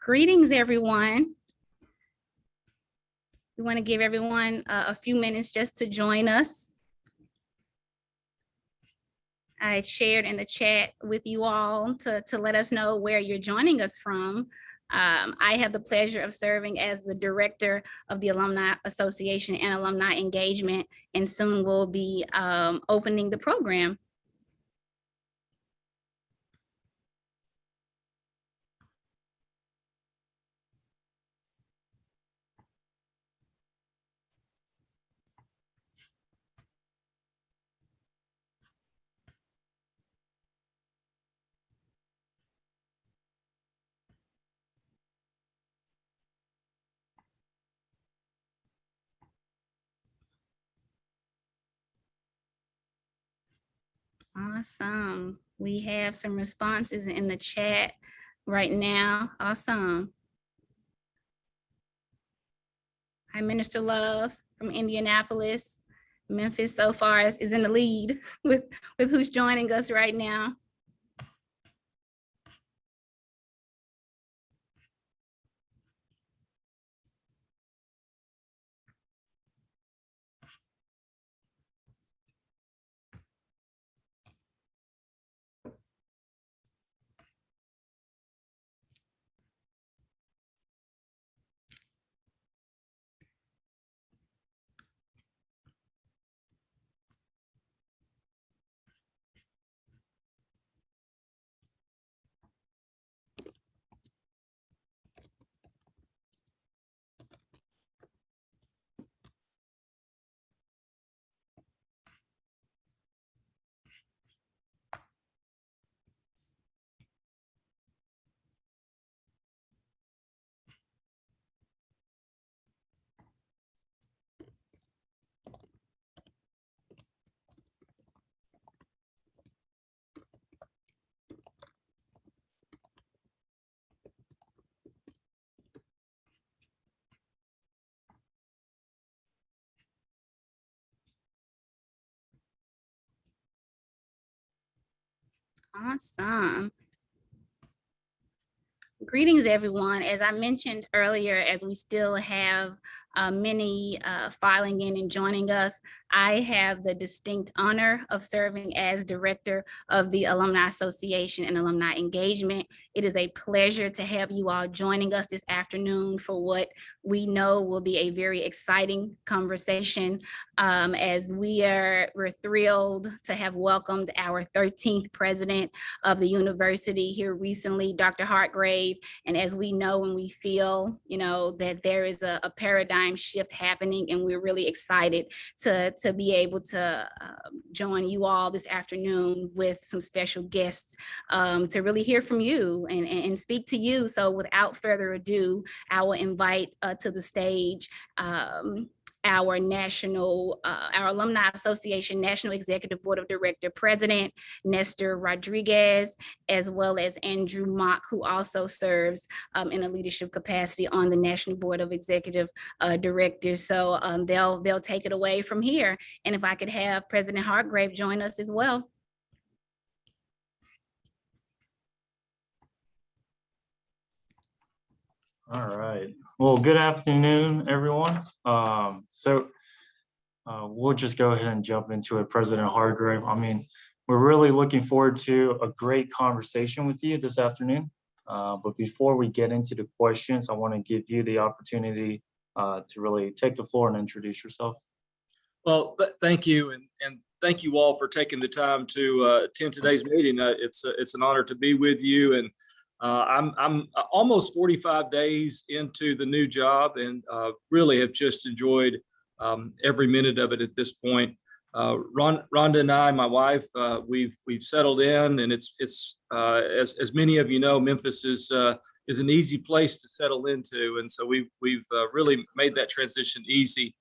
Greetings, everyone. We want to give everyone a few minutes just to join us. I shared in the chat with you all to let us know where you're joining us from. I have the pleasure of serving as the director of the Alumni Association and Alumni Engagement, and soon we'll be opening the program. Awesome. We have some responses in the chat right now. Awesome. Hi, Minister Love from Indianapolis. Memphis so far is in the lead with who's joining us right now. Awesome. Greetings, everyone. As I mentioned earlier, as we still have many filing in and joining us, I have the distinct honor of serving as director of the Alumni Association and Alumni Engagement. It is a pleasure to have you all joining us this afternoon for what we know will be a very exciting conversation, as we're thrilled to have welcomed our 13th president of the university here recently, Dr. Hardgrave. And as we know and we feel, that there is a paradigm shift happening, and we're really excited to be able to join you all this afternoon with some special guests to really hear from you and speak to you. So without further ado, I will invite to the stage our Alumni Association National Executive Board of Director President, Nestor Rodriguez, as well as Andrew Mock, who also serves in a leadership capacity on the National Board of Executive Directors. So they'll take it away from here. And if I could have President Hardgrave join us as well. All right. Well, good afternoon, everyone. We'll just go ahead and jump into it, President Hardgrave. I mean, we're really looking forward to a great conversation with you this afternoon. But before we get into the questions, I want to give you the opportunity to really take the floor and introduce yourself. Well, thank you, and thank you all for taking the time to attend today's meeting. It's an honor to be with you, and I'm almost 45 days into the new job, and really have just enjoyed every minute of it at this point. Rhonda and I, my wife, we've settled in, and it's as many of you know, Memphis is an easy place to settle into, and so we've really made that transition easy.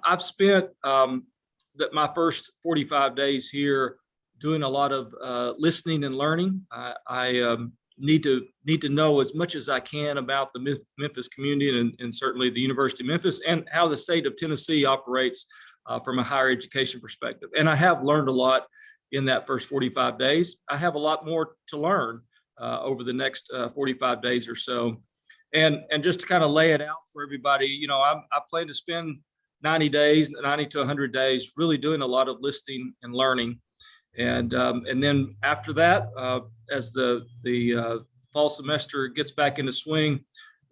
I've spent my first 45 days here doing a lot of listening and learning. I need to know as much as I can about the Memphis community and certainly the University of Memphis and how the state of Tennessee operates from a higher education perspective. And I have learned a lot in that first 45 days. I have a lot more to learn over the next 45 days or so. And just to kind of lay it out for everybody, you know, I plan to spend 90 days, 90 to 100 days, really doing a lot of listening and learning. And then after that, as the fall semester gets back into swing,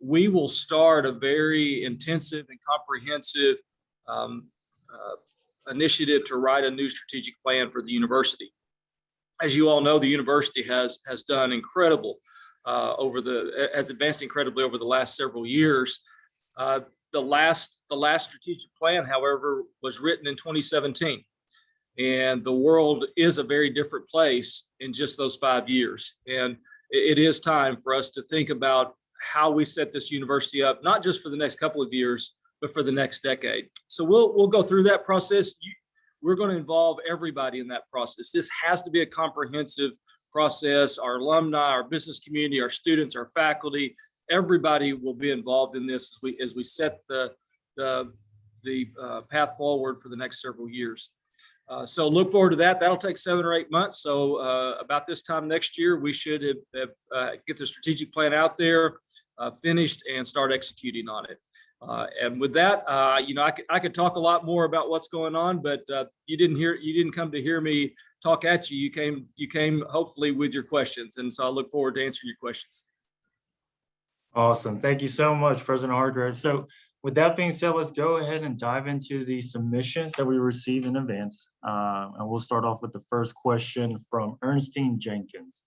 we will start a very intensive and comprehensive initiative to write a new strategic plan for the university. As you all know, the university has done incredible has advanced incredibly over the last several years. The last strategic plan, however, was written in 2017. And the world is a very different place in just those 5 years. And it is time for us to think about how we set this university up, not just for the next couple of years, but for the next decade. So we'll go through that process. We're going to involve everybody in that process. This has to be a comprehensive process. Our alumni, our business community, our students, our faculty, everybody will be involved in this as we set the path forward for the next several years. So look forward to that. That'll take 7 or 8 months. So about this time next year, we should get the strategic plan out there, finished, and start executing on it. And with that, you know, I could talk a lot more about what's going on, but you didn't come to hear me talk at you. You came hopefully with your questions, and so I look forward to answering your questions. Awesome. Thank you so much, President Hardgrave. So with that being said, let's go ahead and dive into the submissions that we received in advance. And we'll start off with the first question from Ernestine Jenkins.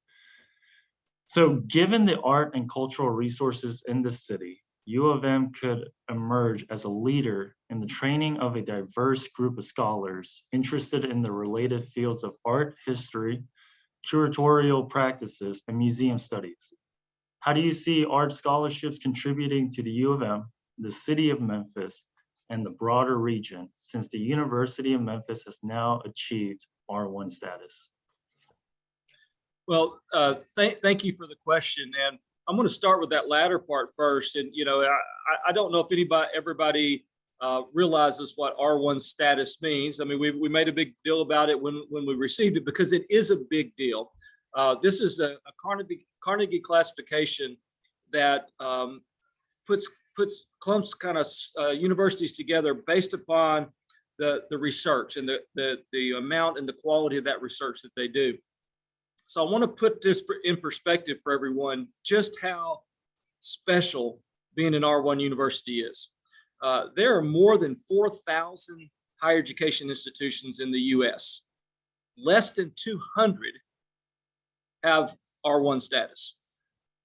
So given the art and cultural resources in the city, U of M could emerge as a leader in the training of a diverse group of scholars interested in the related fields of art, history, curatorial practices, and museum studies. How do you see art scholarships contributing to the U of M, the city of Memphis, and the broader region, since the University of Memphis has now achieved R1 status? Well, thank you for the question. And I'm going to start with that latter part first. And, you know, I don't know if everybody realizes what R1 status means. I mean, we made a big deal about it when we received it, because it is a big deal. This is a Carnegie classification that clumps kind of universities together based upon the research and the amount and the quality of that research that they do. So I want to put this in perspective for everyone, just how special being an R1 university is. There are more than 4,000 higher education institutions in the US. Less than 200 have R1 status.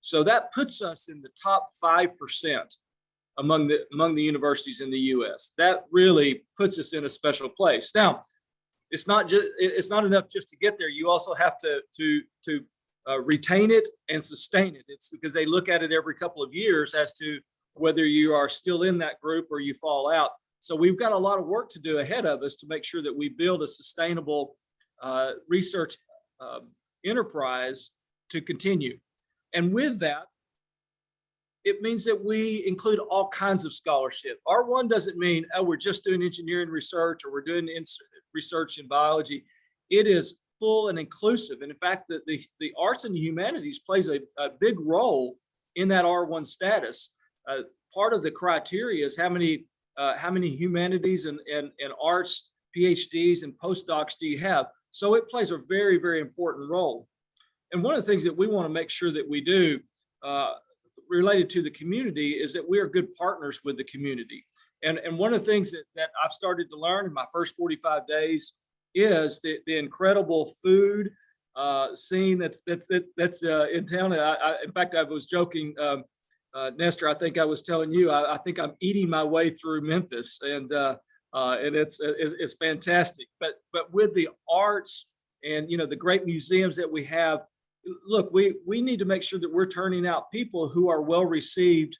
So that puts us in the top 5% among the universities in the US. That really puts us in a special place. Now, it's not enough just to get there. You also have to retain it and sustain it. It's because they look at it every couple of years as to whether you are still in that group or you fall out. So we've got a lot of work to do ahead of us to make sure that we build a sustainable research enterprise to continue. And with that, it means that we include all kinds of scholarship. R1 doesn't mean, oh, we're just doing engineering research or we're doing research in biology. It is full and inclusive. And in fact, the arts and the humanities plays a big role in that R1 status. Part of the criteria is how many humanities and arts PhDs and postdocs do you have? So it plays a very, very important role. And one of the things that we want to make sure that we do related to the community is that we are good partners with the community. And one of the things that I've started to learn in my first 45 days is the incredible food scene that's in town. In fact, I was joking, Nestor, I think I was telling you, I think I'm eating my way through Memphis, and it's fantastic. But with the arts and, you know, the great museums that we have, look, we need to make sure that we're turning out people who are well received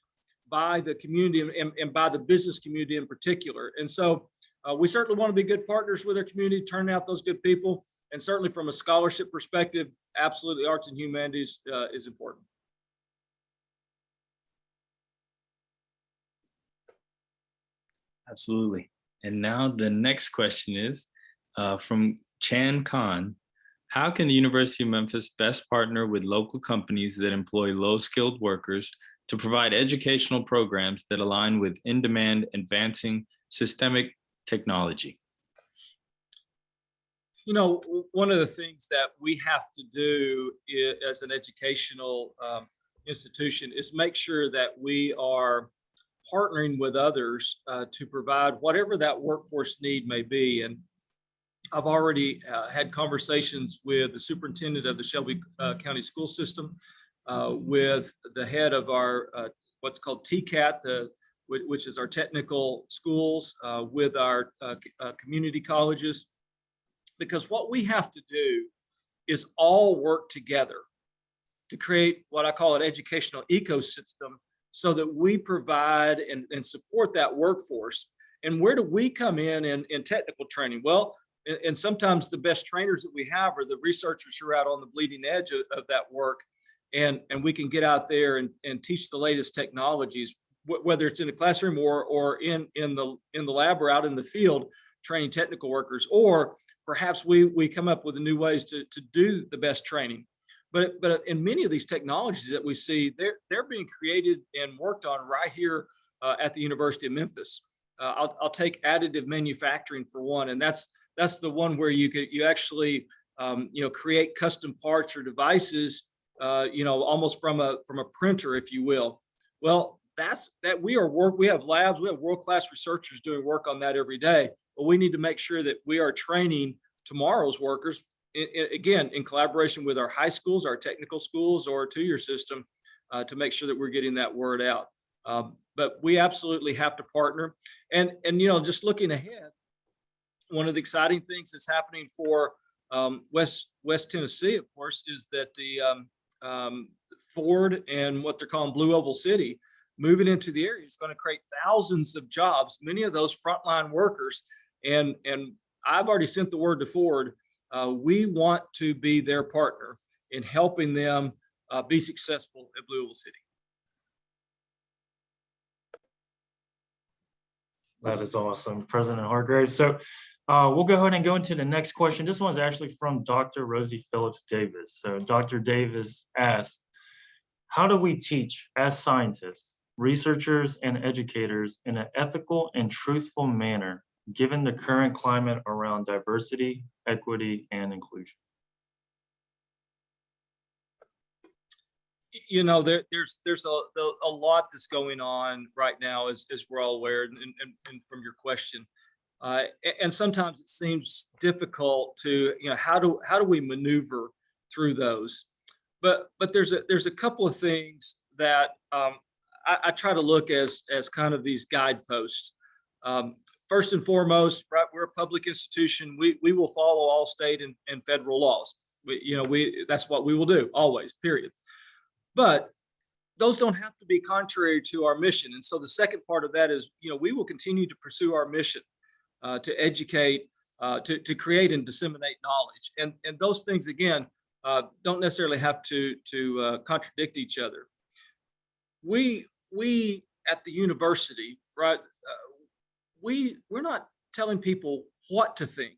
by the community and by the business community in particular. And so we certainly want to be good partners with our community, turn out those good people. And certainly from a scholarship perspective, absolutely arts and humanities is important. Absolutely. And now the next question is from Chan Khan. How can the University of Memphis best partner with local companies that employ low-skilled workers to provide educational programs that align with in-demand advancing systemic technology? You know, one of the things that we have to do as an educational institution is make sure that we are partnering with others to provide whatever that workforce need may be. And I've already had conversations with the superintendent of the Shelby County School System, with the head of our what's called TCAT, which is our technical schools, with our community colleges, because what we have to do is all work together to create what I call an educational ecosystem so that we provide and support that workforce. And where do we come in technical training? Well, and sometimes the best trainers that we have are the researchers who are out on the bleeding edge of that work. And we can get out there and teach the latest technologies, whether it's in the classroom or in the lab or out in the field, training technical workers, or perhaps we come up with new ways to do the best training. But in many of these technologies that we see, they're being created and worked on right here at the University of Memphis. I'll take additive manufacturing for one, and that's the one where you actually create custom parts or devices, almost from a printer, if you will. Well, we have labs, we have world-class researchers doing work on that every day, but we need to make sure that we are training tomorrow's workers, again, in collaboration with our high schools, our technical schools, or two-year system, to make sure that we're getting that word out. But we absolutely have to partner. And just looking ahead, one of the exciting things that's happening for West Tennessee, of course, is that the Ford and what they're calling Blue Oval City moving into the area is going to create thousands of jobs, many of those frontline workers. And I've already sent the word to Ford. We want to be their partner in helping them be successful at Blue Oval City. That is awesome, President Hardgrave. So we'll go ahead and go into the next question. This one's actually from Dr. Rosie Phillips Davis. So Dr. Davis asked, how do we teach as scientists, researchers, and educators in an ethical and truthful manner, given the current climate around diversity, equity, and inclusion? There's a lot that's going on right now, as we're all aware, and from your question. And sometimes it seems difficult to, how do we maneuver through those? But there's a couple of things that I try to look as kind of these guideposts. First and foremost, right, we're a public institution. We will follow all state and federal laws. That's what we will do always, period. But those don't have to be contrary to our mission. And so the second part of that is, we will continue to pursue our mission to educate, to create and disseminate knowledge. And those things, again, don't necessarily have to contradict each other. We at the university, right, we're not telling people what to think.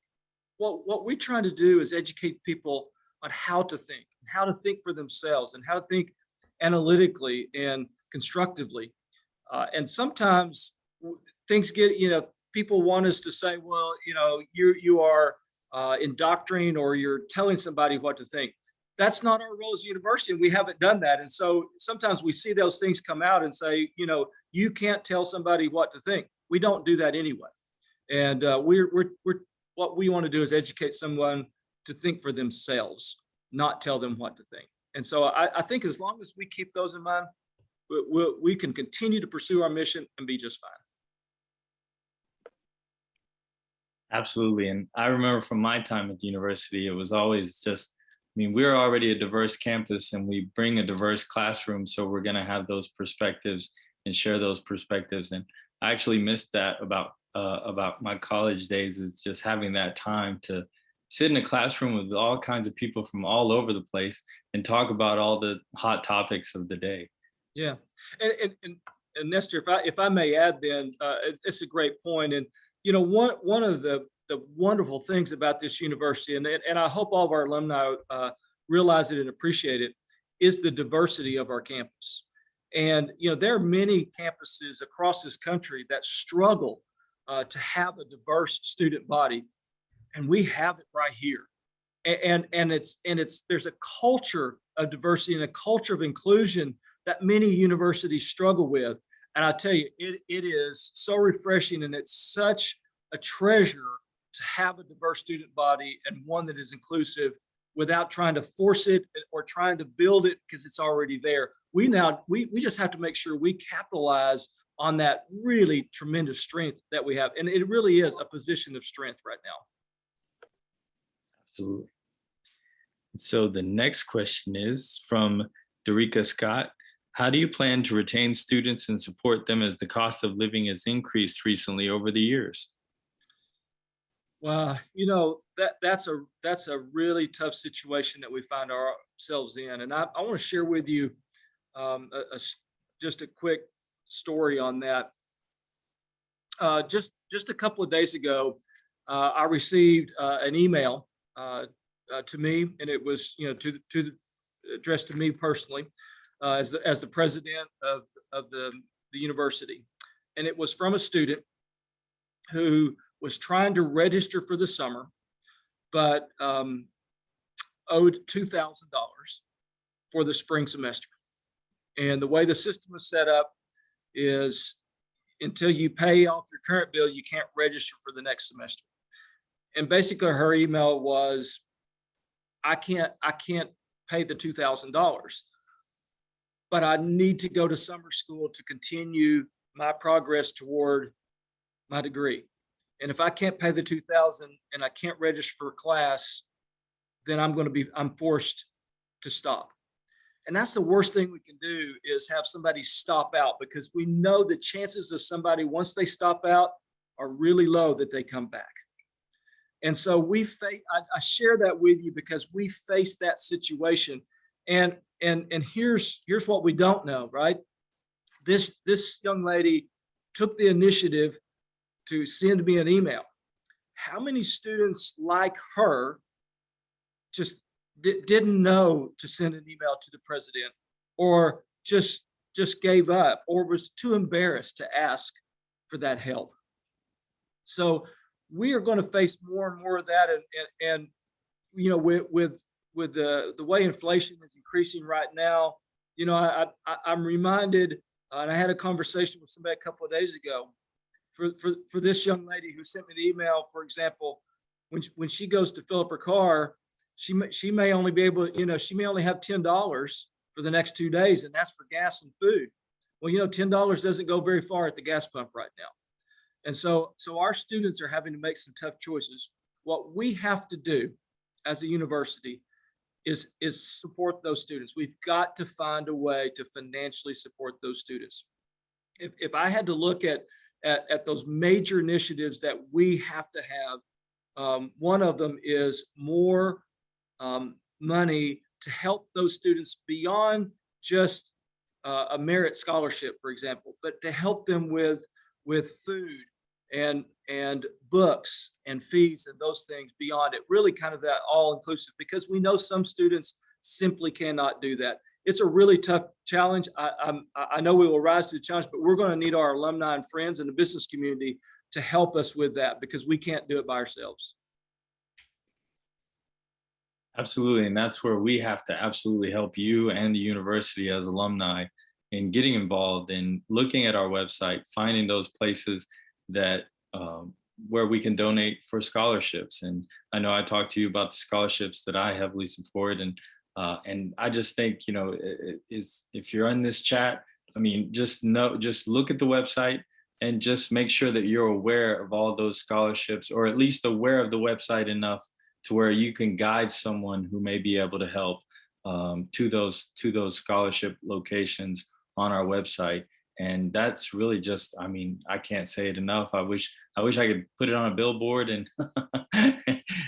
What we're trying to do is educate people on how to think for themselves, and how to think analytically and constructively. And sometimes things get, people want us to say, well, you are indoctrinating, or you're telling somebody what to think. That's not our role as a university, and we haven't done that. And so sometimes we see those things come out and say, you can't tell somebody what to think. We don't do that anyway. And we're what we want to do is educate someone to think for themselves, not tell them what to think. And so I think as long as we keep those in mind, we can continue to pursue our mission and be just fine. Absolutely. And I remember from my time at the university, it was always just, we're already a diverse campus, and we bring a diverse classroom. So we're going to have those perspectives and share those perspectives. And I actually missed that about my college days, is just having that time to sit in a classroom with all kinds of people from all over the place and talk about all the hot topics of the day. Yeah. And Nestor, if I may add, then it's a great point. And, one of the wonderful things about this university, and I hope all of our alumni realize it and appreciate it, is the diversity of our campus. And, there are many campuses across this country that struggle to have a diverse student body, and we have it right here. And there's a culture of diversity and a culture of inclusion that many universities struggle with. And I tell you, it is so refreshing, and it's such a treasure to have a diverse student body and one that is inclusive without trying to force it or trying to build it because it's already there. We just have to make sure we capitalize on that really tremendous strength that we have. And it really is a position of strength right now. Absolutely. So the next question is from Derica Scott. How do you plan to retain students and support them as the cost of living has increased recently over the years? Well, that's a really tough situation that we find ourselves in. And I want to share with you just a quick story on that. Just a couple of days ago, I received an email to me, and it was addressed to me personally as the president of the university, and it was from a student who was trying to register for the summer, but owed $2,000 for the spring semester. And the way the system is set up is until you pay off your current bill, you can't register for the next semester. And basically her email was, I can't pay the $2,000, but I need to go to summer school to continue my progress toward my degree. And if I can't pay the $2,000 and I can't register for a class, then I'm forced to stop. And that's the worst thing we can do, is have somebody stop out, because we know the chances of somebody, once they stop out, are really low that they come back. And so I share that with you because we face that situation. And here's what we don't know, right? This young lady took the initiative to send me an email. How many students like her just didn't know to send an email to the president, or just gave up, or was too embarrassed to ask for that help? So we are going to face more and more of that, and with the way inflation is increasing right now, I'm reminded, and I had a conversation with somebody a couple of days ago, for this young lady who sent me the email, for example, when she goes to fill up her car, she may only be able, she may only have $10 for the next 2 days, and that's for gas and food. Well, $10 doesn't go very far at the gas pump right now. And so our students are having to make some tough choices. What we have to do as a university is support those students. We've got to find a way to financially support those students. If I had to look at those major initiatives that we have to have, one of them is more money to help those students beyond just a merit scholarship, for example, but to help them with food and books and fees and those things beyond it. Really kind of that all inclusive, because we know some students simply cannot do that. It's a really tough challenge. I know we will rise to the challenge, but we're going to need our alumni and friends in the business community to help us with that, because we can't do it by ourselves. Absolutely. And that's where we have to absolutely help you and the university as alumni in getting involved in looking at our website, finding those places that where we can donate for scholarships. And I know I talked to you about the scholarships that I heavily support. And I just think, is if you're in this chat, I mean, just look at the website and just make sure that you're aware of all those scholarships, or at least aware of the website enough to where you can guide someone who may be able to help to those scholarship locations on our website. And that's really just, I mean, I can't say it enough. I wish I could put it on a billboard and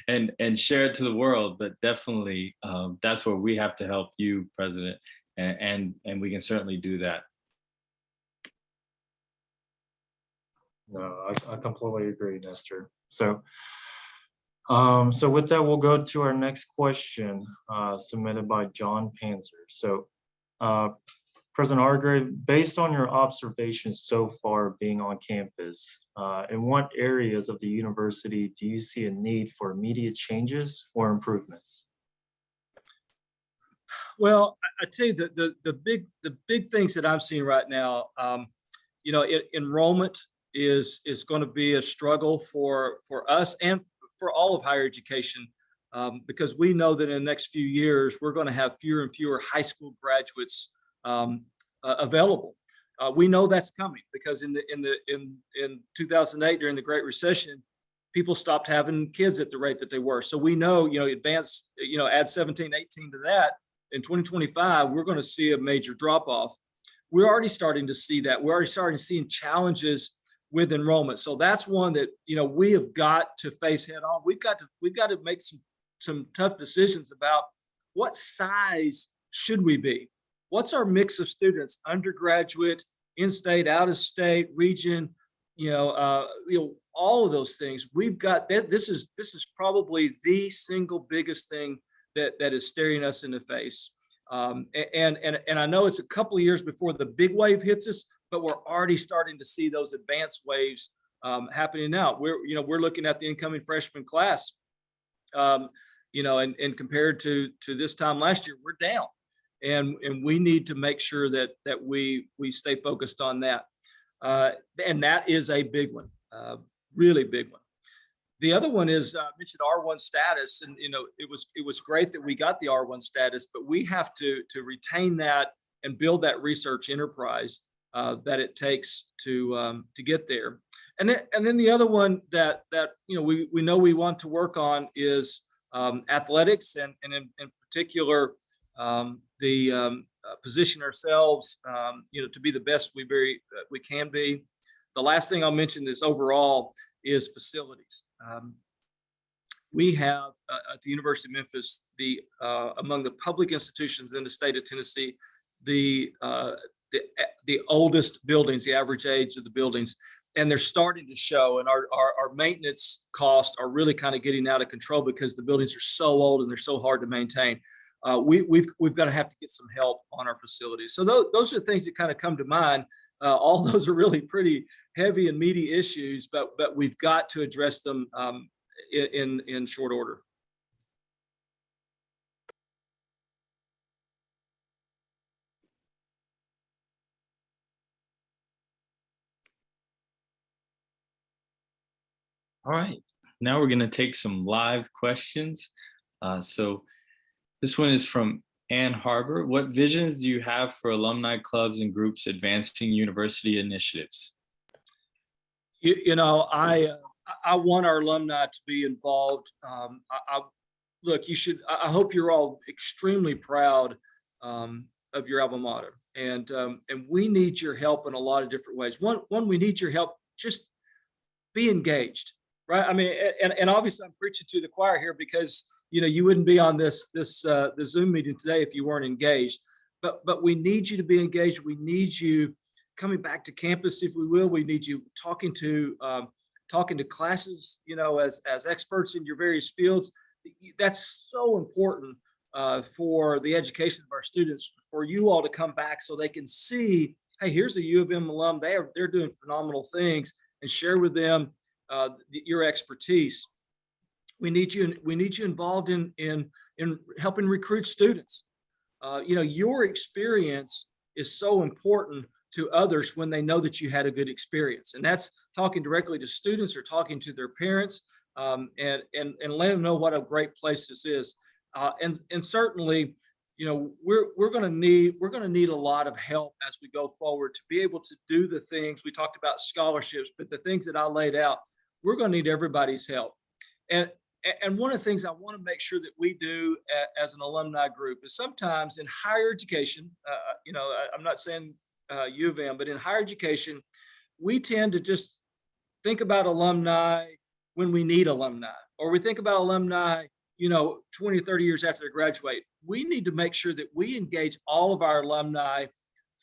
and share it to the world, but definitely that's where we have to help you, President, and we can certainly do that. No, I completely agree, Nestor. So with that, we'll go to our next question submitted by John Panzer. So President Hardgrave, based on your observations so far being on campus, in what areas of the university do you see a need for immediate changes or improvements? Well, I tell you the big things that I'm seeing right now, enrollment is going to be a struggle for us and for all of higher education, because we know that in the next few years we're going to have fewer and fewer high school graduates available. We know that's coming because in 2008 during the Great Recession, people stopped having kids at the rate that they were. So we know, add 17, 18 to that. In 2025, we're going to see a major drop off. We're already starting to see that. We're already starting to see challenges with enrollment. So that's one that, we have got to face head on. We've got to make some tough decisions about what size should we be? What's our mix of students, undergraduate, in-state, out-of-state, region, all of those things. We've got that. This is probably the single biggest thing that is staring us in the face. And I know it's a couple of years before the big wave hits us, but we're already starting to see those advanced waves happening now. We're looking at the incoming freshman class, and compared to this time last year, we're down. And we need to make sure that we stay focused on that. And that is a big one, really big one. The other one is I mentioned R1 status, and it was great that we got the R1 status, but we have to retain that and build that research enterprise that it takes to get there. And then the other one that we know we want to work on is athletics, and in particular position ourselves to be the best we can be. The last thing I'll mention is overall is facilities. We have at the University of Memphis, among the public institutions in the state of Tennessee, the oldest buildings, the average age of the buildings, and they're starting to show. And our maintenance costs are really kind of getting out of control because the buildings are so old and they're so hard to maintain. We've got to have to get some help on our facilities. So those are things that kind of come to mind. All those are really pretty heavy and meaty issues, but we've got to address them in short order. All right, now we're going to take some live questions. So this one is from Ann Harbor. What visions do you have for alumni clubs and groups advancing university initiatives? I want our alumni to be involved. I hope you're all extremely proud of your alma mater, and we need your help in a lot of different ways. One, we need your help. Just be engaged, right? I mean, and obviously I'm preaching to the choir here because you wouldn't be on this Zoom meeting today if you weren't engaged. But we need you to be engaged. We need you coming back to campus, if we will. We need you talking to classes, as experts in your various fields. That's so important for the education of our students, for you all to come back so they can see, hey, here's a U of M alum. They're doing phenomenal things, and share with them your expertise. We need you involved in helping recruit students. Your experience is so important to others when they know that you had a good experience, and that's talking directly to students or talking to their parents, and let them know what a great place this is. And certainly, we're going to need a lot of help as we go forward to be able to do the things we talked about, scholarships, but the things that I laid out, we're going to need everybody's help. And one of the things I want to make sure that we do as an alumni group is sometimes in higher education, I'm not saying U of M, but in higher education, we tend to just think about alumni when we need alumni, or we think about alumni, 20 or 30 years after they graduate. We need to make sure that we engage all of our alumni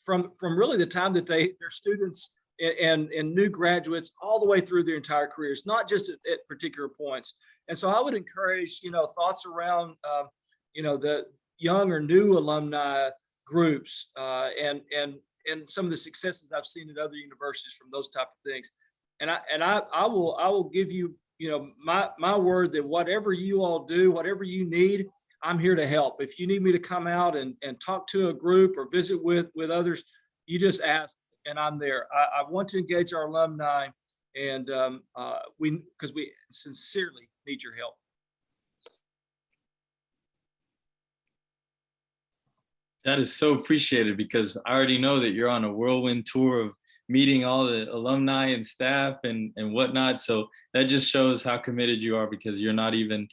from really the time that they're students and new graduates all the way through their entire careers, not just at particular points. And so I would encourage, thoughts around, the young or new alumni groups and some of the successes I've seen at other universities from those type of things. And I will give you, my word that whatever you all do, whatever you need, I'm here to help. If you need me to come out and talk to a group or visit with others, you just ask and I'm there. I want to engage our alumni, and because we sincerely need your help. That is so appreciated, because I already know that you're on a whirlwind tour of meeting all the alumni and staff and whatnot. So that just shows how committed you are, because you're not even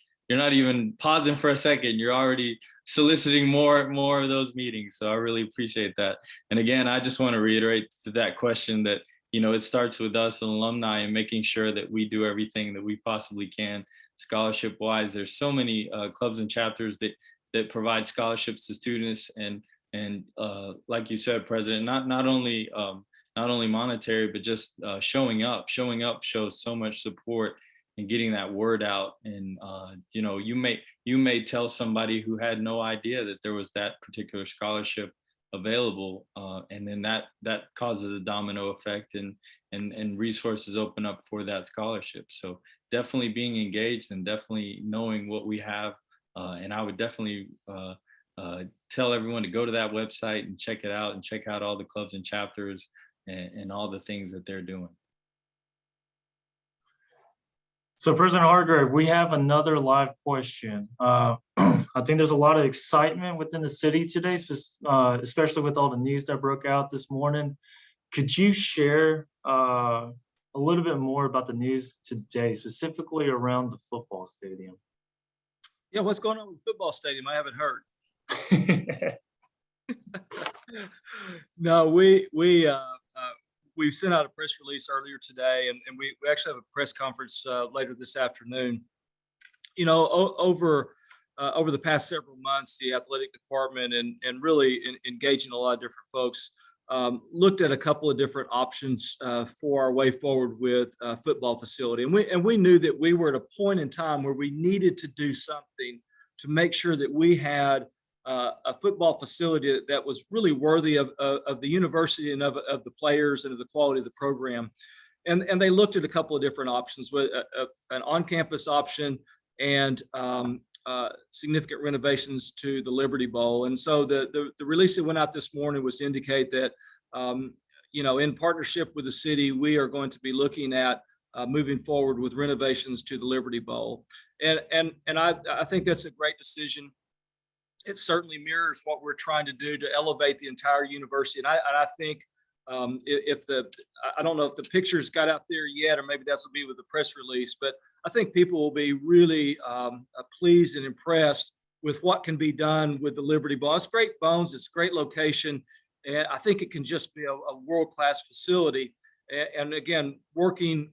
pausing for a second. You're already soliciting more of those meetings. So I really appreciate that. And again, I just want to reiterate to that question that, it starts with us and alumni and making sure that we do everything that we possibly can scholarship wise. There's so many clubs and chapters that provide scholarships to students, and like you said, President, not only monetary, but just showing up shows so much support and getting that word out. And you may tell somebody who had no idea that there was that particular scholarship available, and then that causes a domino effect, and resources open up for that scholarship. So definitely being engaged and definitely knowing what we have. And I would definitely tell everyone to go to that website and check it out, and check out all the clubs and chapters and all the things that they're doing. So President Hardgrave, we have another live question. I think there's a lot of excitement within the city today, especially with all the news that broke out this morning. Could you share a little bit more about the news today, specifically around the football stadium? Yeah, what's going on with the football stadium? I haven't heard. No, we sent out a press release earlier today, and we actually have a press conference later this afternoon. Over the past several months, the athletic department and really engaging a lot of different folks looked at a couple of different options for our way forward with a football facility. And we knew that we were at a point in time where we needed to do something to make sure that we had a football facility that was really worthy of the university and of the players and of the quality of the program. And they looked at a couple of different options, with an on-campus option and significant renovations to the Liberty Bowl. And so the release that went out this morning was to indicate that, in partnership with the city, we are going to be looking at moving forward with renovations to the Liberty Bowl. And I think that's a great decision. It certainly mirrors what we're trying to do to elevate the entire university. And I think I don't know if the pictures got out there yet, or maybe that's will be with the press release, but I think people will be really pleased and impressed with what can be done with the Liberty Bowl. It's great bones, it's great location, and I think it can just be a world-class facility. And again, working,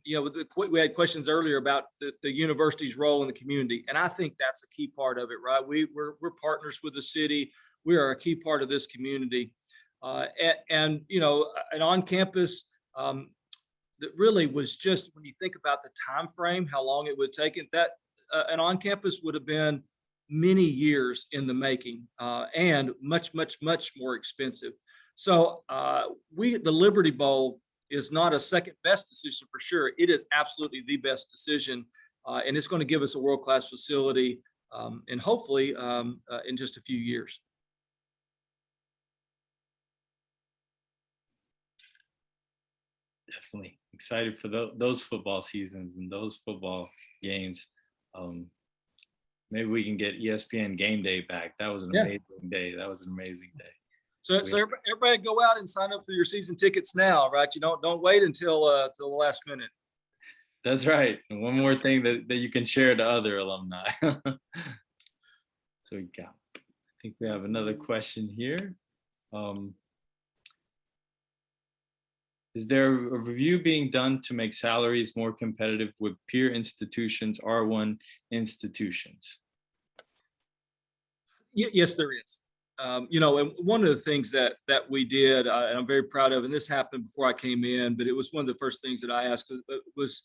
we had questions earlier about the university's role in the community, and I think that's a key part of it, right? We're partners with the city. We are a key part of this community. An on-campus that really was just, when you think about the time frame, how long it would take it, that an on-campus would have been many years in the making, and much, much, much more expensive. So the Liberty Bowl is not a second best decision for sure. It is absolutely the best decision, and it's going to give us a world-class facility, and hopefully in just a few years. Definitely excited for those football seasons and those football games. Maybe we can get ESPN Game Day back. That was an amazing day. That was an amazing day. So everybody go out and sign up for your season tickets now, right? You don't wait until the last minute. That's right. And one more thing that you can share to other alumni. So I think we have another question here. Is there a review being done to make salaries more competitive with peer institutions, R1 institutions? Yes, there is. And one of the things that we did, and I'm very proud of, and this happened before I came in, but it was one of the first things that I asked, was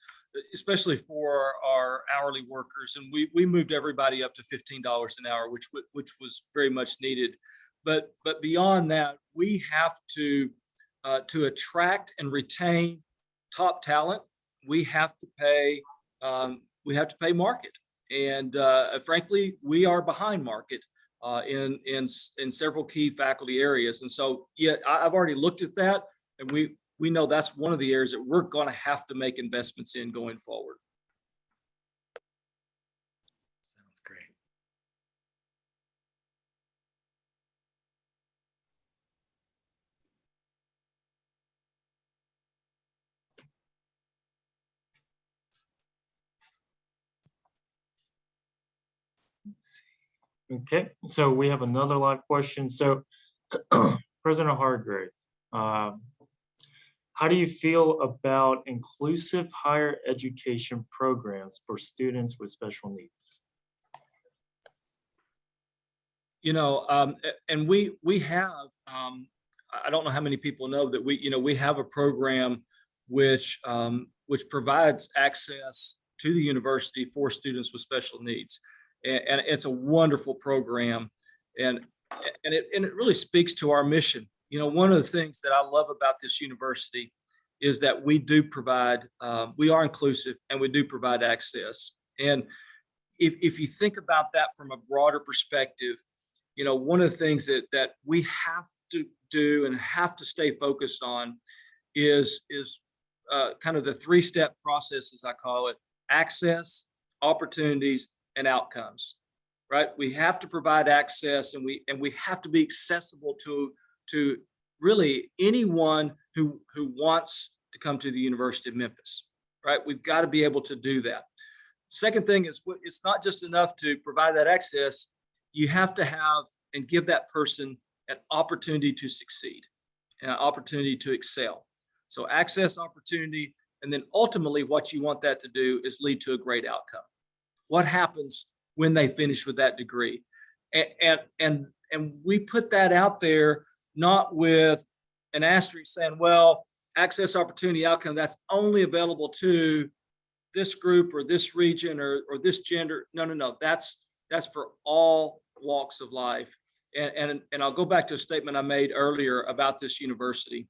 especially for our hourly workers, and we moved everybody up to $15 an hour, which was very much needed. but beyond that, we have to attract and retain top talent. We have to pay market, and frankly, we are behind market in several key faculty areas. And so, yeah, I've already looked at that, and we know that's one of the areas that we're going to have to make investments in going forward. Sounds great. Okay, so we have another live question. So President Hardgrave, how do you feel about inclusive higher education programs for students with special needs? You know, and we have, I don't know how many people know that we have a program which provides access to the university for students with special needs. And it's a wonderful program, and it really speaks to our mission. You know, one of the things that I love about this university is that we do provide, we are inclusive, and we do provide access. And if you think about that from a broader perspective, you know, one of the things that we have to do and have to stay focused on is kind of the three-step process, as I call it: access, opportunities, and outcomes. Right? We have to provide access, and we have to be accessible to really anyone who wants to come to the University of Memphis. Right? We've got to be able to do that. Second thing is, it's not just enough to provide that access. You have to have and give that person an opportunity to succeed, an opportunity to excel. So access, opportunity, and then ultimately what you want that to do is lead to a great outcome. What happens when they finish with that degree? And we put that out there not with an asterisk saying, well, access, opportunity, outcome, that's only available to this group or this region or this gender. No. That's for all walks of life. And I'll go back to a statement I made earlier about this university.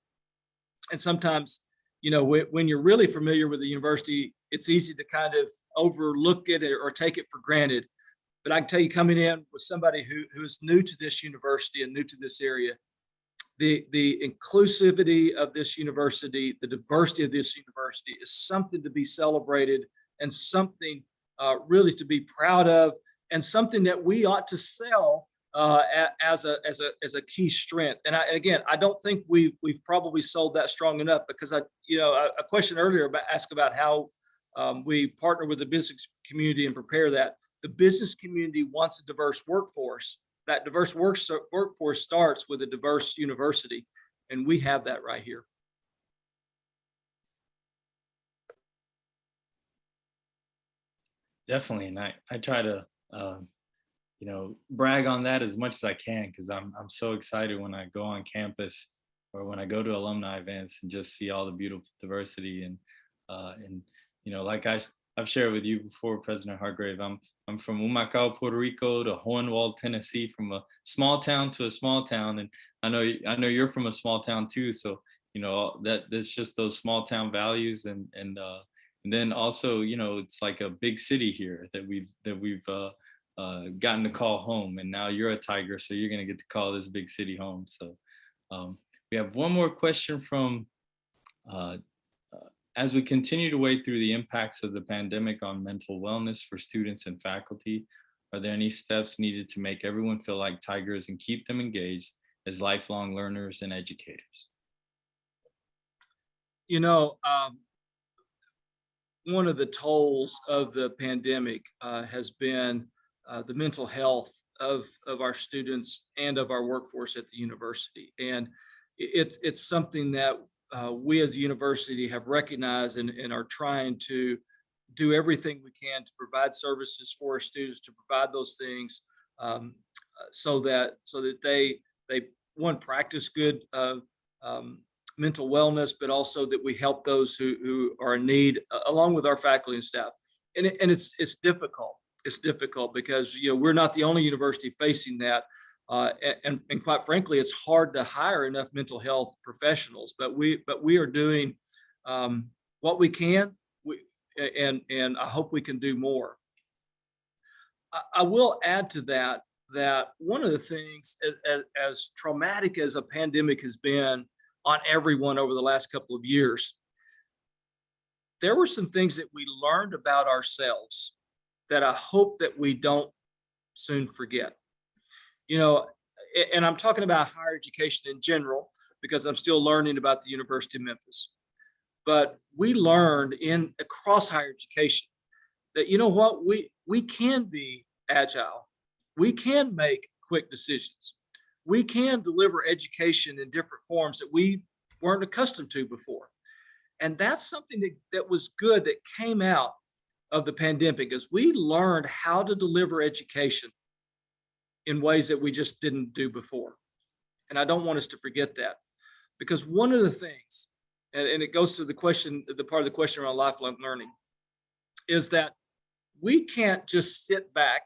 And sometimes, you know, when you're really familiar with the university, it's easy to kind of overlook it or take it for granted. But I can tell you, coming in with somebody who's new to this university and new to this area, the inclusivity of this university, the diversity of this university is something to be celebrated, and something really to be proud of, and something that we ought to sell as a key strength. And again, I don't think we've probably sold that strong enough, because a question earlier asked about how we partner with the business community and prepare that. The business community wants a diverse workforce. That diverse workforce starts with a diverse university, and we have that right here. Definitely, and I try to brag on that as much as I can, because I'm so excited when I go on campus or when I go to alumni events and just see all the beautiful diversity. And like I've shared with you before, President Hardgrave, I'm from Humacao, Puerto Rico, to Hohenwald, Tennessee, from a small town to a small town, and I know you're from a small town too. So that's just those small town values, and then also it's like a big city here that we've gotten to call home, and now you're a Tiger, so you're going to get to call this big city home. So we have one more question from as we continue to wade through the impacts of the pandemic on mental wellness for students and faculty, are there any steps needed to make everyone feel like Tigers and keep them engaged as lifelong learners and educators? One of the tolls of the pandemic has been the mental health of our students and of our workforce at the university. And it's something that we as a university have recognized and are trying to do everything we can to provide services for our students, to provide those things so that they practice good mental wellness, but also that we help those who are in need, along with our faculty and staff. And it's difficult. It's difficult because we're not the only university facing that. And quite frankly, it's hard to hire enough mental health professionals, but we are doing what we can, and I hope we can do more. I will add to that one of the things, as traumatic as a pandemic has been on everyone over the last couple of years, there were some things that we learned about ourselves that I hope that we don't soon forget. You know, and I'm talking about higher education in general, because I'm still learning about the University of Memphis. But we learned across higher education that, you know what, we can be agile. We can make quick decisions. We can deliver education in different forms that we weren't accustomed to before. And that's something that was good that came out of the pandemic, is we learned how to deliver education in ways that we just didn't do before. And I don't want us to forget that, because one of the things, and it goes to the question, the part of the question around lifelong learning, is that we can't just sit back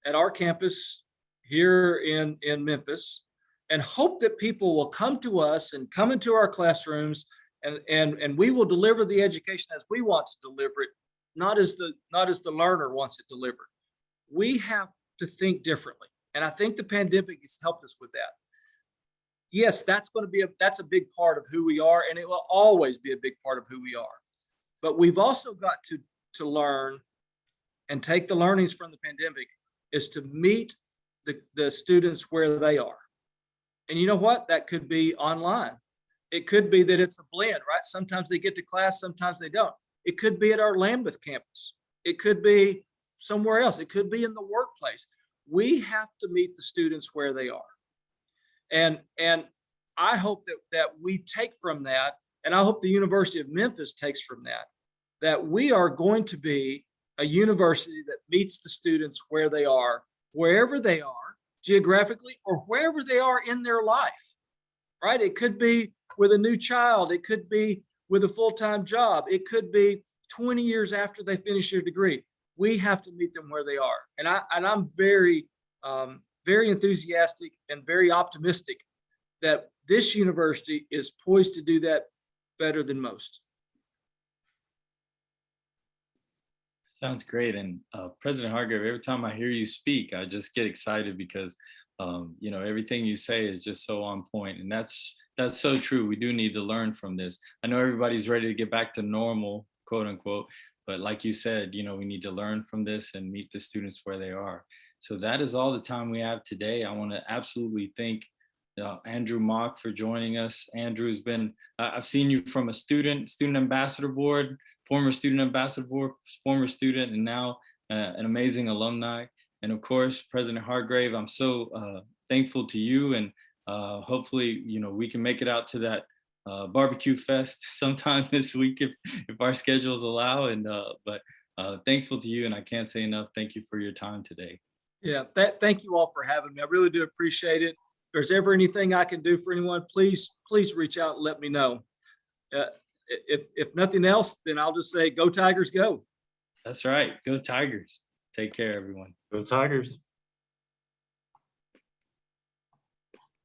at our campus here in Memphis and hope that people will come to us and come into our classrooms and we will deliver the education as we want to deliver it, not as the learner wants it delivered. We have to think differently. And I think the pandemic has helped us with that. Yes, that's a big part of who we are, and it will always be a big part of who we are. But we've also got to learn and take the learnings from the pandemic, is to meet the students where they are. And you know what? That could be online. It could be that it's a blend, right? Sometimes they get to class, sometimes they don't. It could be at our Lambeth campus. It could be somewhere else. It could be in the workplace. We have to meet the students where they are. And I hope that we take from that, and I hope the University of Memphis takes from that we are going to be a university that meets the students where they are, wherever they are geographically, or wherever they are in their life, right? It could be with a new child. It could be with a full-time job. It could be 20 years after they finish their degree. We have to meet them where they are. And I'm very, very enthusiastic and very optimistic that this university is poised to do that better than most. Sounds great. And President Hardgrave, every time I hear you speak, I just get excited because, you know, everything you say is just so on point. And that's so true. We do need to learn from this. I know everybody's ready to get back to normal, quote unquote. But like you said, you know, we need to learn from this and meet the students where they are. So that is all the time we have today. I want to absolutely thank Andrew Mock for joining us. Andrew's been, I've seen you from a student ambassador board, former student ambassador board, former student, and now an amazing alumni. And of course, President Hardgrave, I'm so thankful to you, and hopefully, you know, we can make it out to that barbecue fest sometime this week if our schedules allow. And but thankful to you, and I can't say enough. Thank you for your time today. Yeah, thank you all for having me. I really do appreciate it. If there's ever anything I can do for anyone, please reach out and let me know. If nothing else, then I'll just say, go Tigers, go. That's right. Go Tigers. Take care, everyone. Go Tigers.